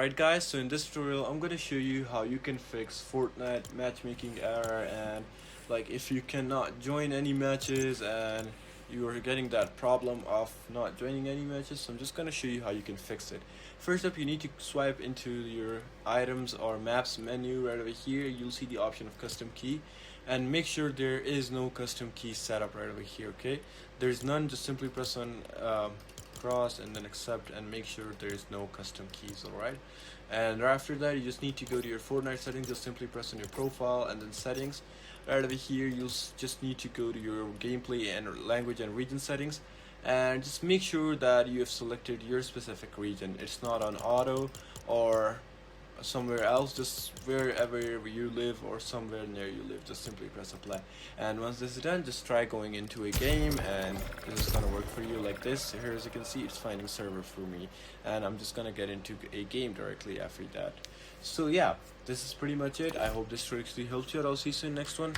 Alright guys, so in this tutorial I'm going to show you how you can fix Fortnite matchmaking error, and like if you cannot join any matches and you are getting that problem of not joining any matches. So I'm just going to show you how you can fix it. First up, you need to swipe into your items or maps menu. Right over here you'll see the option of custom key, and make sure there is no custom key set up right over here. Okay, there's none. Just simply press on cross and then accept, and make sure there is no custom keys. Alright, and after that you just need to go to your Fortnite settings. Just simply press on your profile and then settings. Right over here you'll just need to go to your gameplay and language and region settings, and just make sure that you have selected your specific region. It's not on auto or somewhere else, just wherever you live or somewhere near you live. Just simply press apply, and once this is done, just try going into a game, and this is gonna work for you like this. Here, as you can see, it's finding server for me, and I'm just gonna get into a game directly after that. So yeah, this is pretty much it. I hope this trick actually helped you out. I'll see you soon next one.